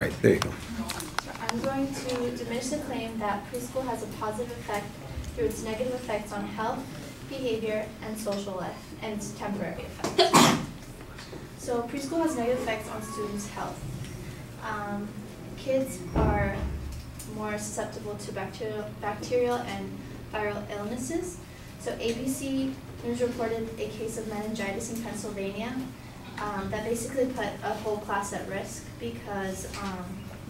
Right, there you go. I'm going to diminish the claim that preschool has a positive effect through its negative effects on health, behavior, and social life, and its temporary effects. So preschool has negative effects on students' health. Kids are more susceptible to bacterial and viral illnesses. So ABC News reported a case of meningitis in Pennsylvania that basically put a whole class at risk because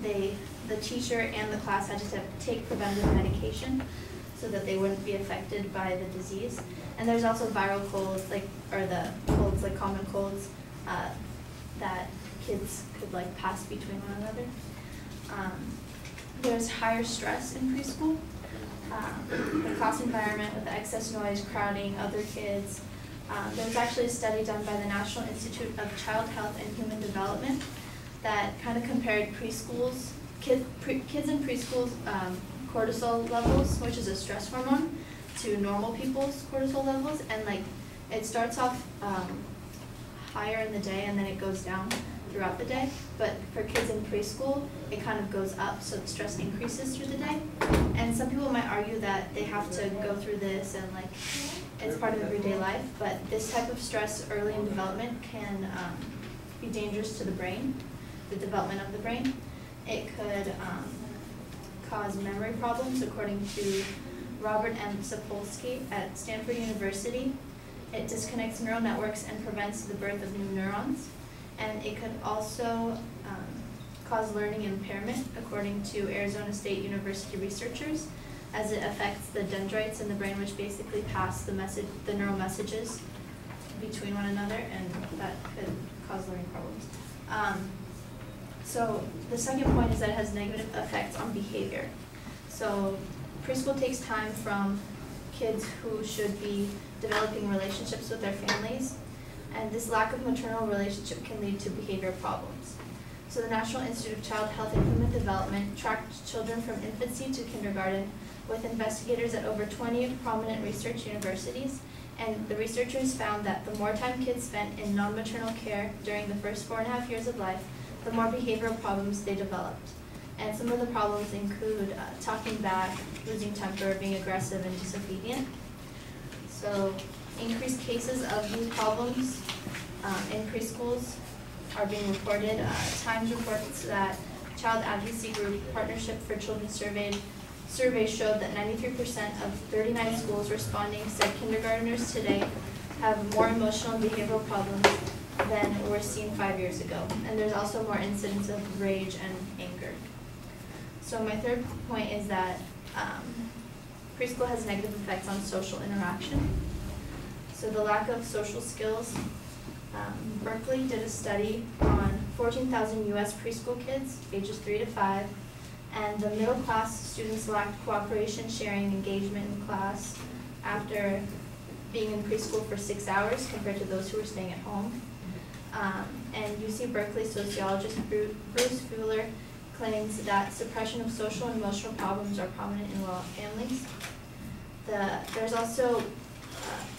the teacher and the class had to take preventative medication so that they wouldn't be affected by the disease. And there's also viral colds, the colds like common colds that kids could pass between one another. There's higher stress in preschool. The class environment with the excess noise, crowding, other kids. There was actually a study done by the National Institute of Child Health and Human Development that kind of compared kids in preschools cortisol levels, which is a stress hormone, to normal people's cortisol levels, and it starts off higher in the day and then it goes down throughout the day. But for kids in preschool, it kind of goes up, so the stress increases through the day. And some people might argue that they have to go through this and it's part of everyday life, but this type of stress early in development can be dangerous to the brain, the development of the brain. It could cause memory problems, according to Robert M. Sapolsky at Stanford University. It disconnects neural networks and prevents the birth of new neurons. And it could also cause learning impairment, according to Arizona State University researchers, as it affects the dendrites in the brain, which basically pass the neural messages between one another, and that could cause learning problems. So the second point is that it has negative effects on behavior. So preschool takes time from kids who should be developing relationships with their families, and this lack of maternal relationship can lead to behavior problems. So the National Institute of Child Health and Human Development tracked children from infancy to kindergarten with investigators at over 20 prominent research universities, and the researchers found that the more time kids spent in non-maternal care during the first 4.5 years of life, the more behavioral problems they developed. And some of the problems include talking back, losing temper, being aggressive, and disobedient. So increased cases of these problems in preschools are being reported. Times reports that Child Advocacy Group Partnership for Children survey showed that 93% of 39 schools responding said kindergartners today have more emotional and behavioral problems than were seen 5 years ago. And there's also more incidents of rage and anger. So my third point is that preschool has negative effects on social interaction. So the lack of social skills. Berkeley did a study on 14,000 U.S. preschool kids, ages 3 to 5, and the middle class students lacked cooperation, sharing, engagement in class after being in preschool for 6 hours compared to those who were staying at home. And UC Berkeley sociologist Bruce Fuller claims that suppression of social and emotional problems are prominent in well families. There's also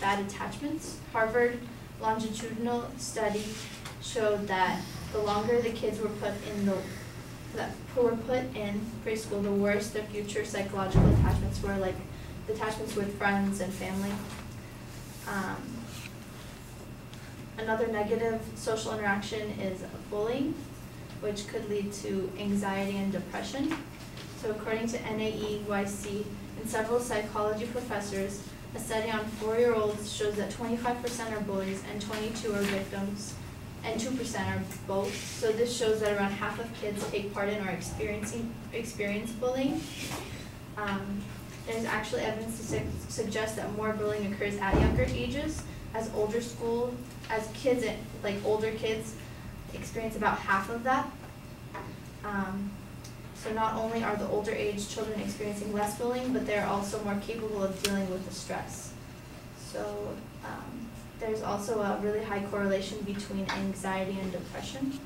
bad attachments. Harvard longitudinal study showed that the longer the kids were put in preschool, the worse their future psychological attachments were, like the attachments with friends and family. Another negative social interaction is bullying, which could lead to anxiety and depression. So according to NAEYC and several psychology professors, a study on 4-year-olds shows that 25% are bullies and 22 are victims, and 2% are both. So this shows that around half of kids take part in or experience bullying. There's actually evidence to suggest that more bullying occurs at younger ages, as kids, older kids experience about half of that. So not only are the older age children experiencing less bullying, but they're also more capable of dealing with the stress. So there's also a really high correlation between anxiety and depression.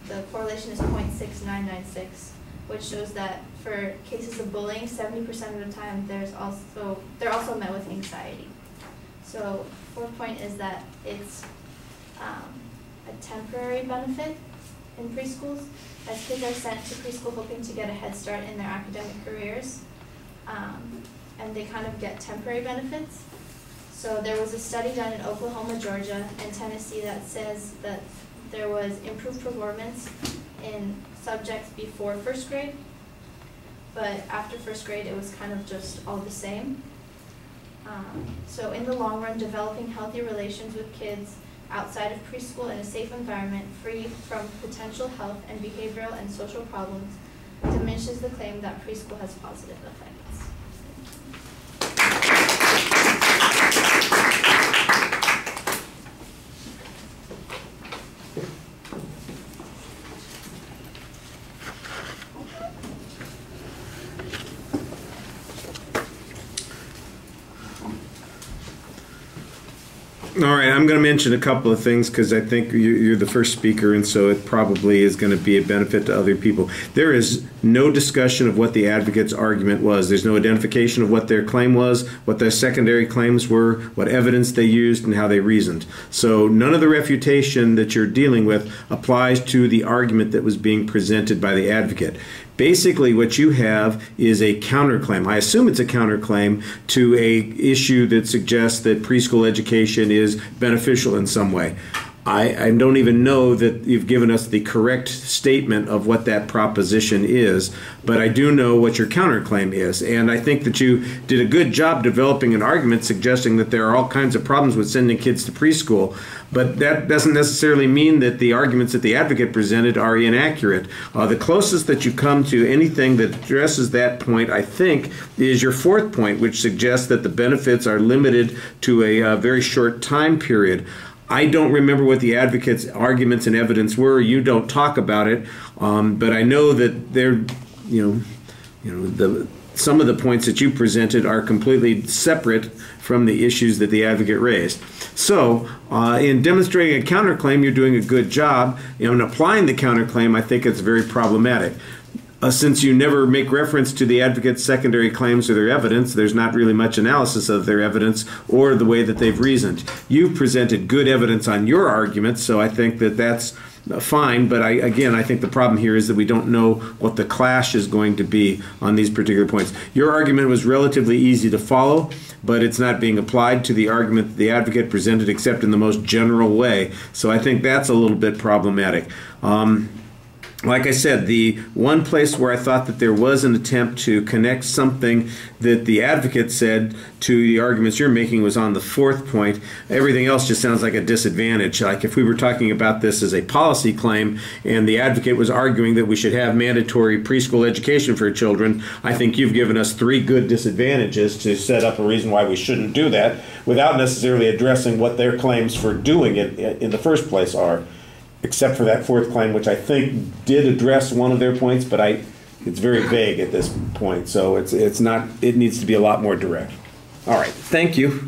The correlation is 0.6996, which shows that for cases of bullying, 70% of the time they're also met with anxiety. So fourth point is that it's a temporary benefit. in preschools, as kids are sent to preschool hoping to get a head start in their academic careers, and they kind of get temporary benefits. So there was a study done in Oklahoma, Georgia, and Tennessee that says that there was improved performance in subjects before first grade, but after first grade it was kind of just all the same. So in the long run, developing healthy relations with kids outside of preschool in a safe environment, free from potential health and behavioral and social problems, diminishes the claim that preschool has positive effects. All right, I'm going to mention a couple of things because I think you're the first speaker, and so it probably is going to be a benefit to other people. There is no discussion of what the advocate's argument was. There's no identification of what their claim was, what their secondary claims were, what evidence they used, and how they reasoned. So none of the refutation that you're dealing with applies to the argument that was being presented by the advocate. Basically, what you have is a counterclaim. I assume it's a counterclaim to a issue that suggests that preschool education is beneficial in some way. I don't even know that you've given us the correct statement of what that proposition is, but I do know what your counterclaim is. And I think that you did a good job developing an argument suggesting that there are all kinds of problems with sending kids to preschool, but that doesn't necessarily mean that the arguments that the advocate presented are inaccurate. The closest that you come to anything that addresses that point, I think, is your fourth point, which suggests that the benefits are limited to a very short time period. I don't remember what the advocate's arguments and evidence were. You don't talk about it, but I know that they're, some of the points that you presented are completely separate from the issues that the advocate raised. So, in demonstrating a counterclaim, you're doing a good job. In applying the counterclaim, I think it's very problematic. Since you never make reference to the advocate's secondary claims or their evidence, there's not really much analysis of their evidence or the way that they've reasoned. You've presented good evidence on your arguments, so I think that that's fine, but I think the problem here is that we don't know what the clash is going to be on these particular points. Your argument was relatively easy to follow, but it's not being applied to the argument that the advocate presented except in the most general way, so I think that's a little bit problematic. Like I said, the one place where I thought that there was an attempt to connect something that the advocate said to the arguments you're making was on the fourth point. Everything else just sounds like a disadvantage. Like if we were talking about this as a policy claim and the advocate was arguing that we should have mandatory preschool education for children, I think you've given us three good disadvantages to set up a reason why we shouldn't do that without necessarily addressing what their claims for doing it in the first place are. Except for that fourth claim, which I think did address one of their points, but it's very vague at this point, so it's not. It needs to be a lot more direct. All right, thank you.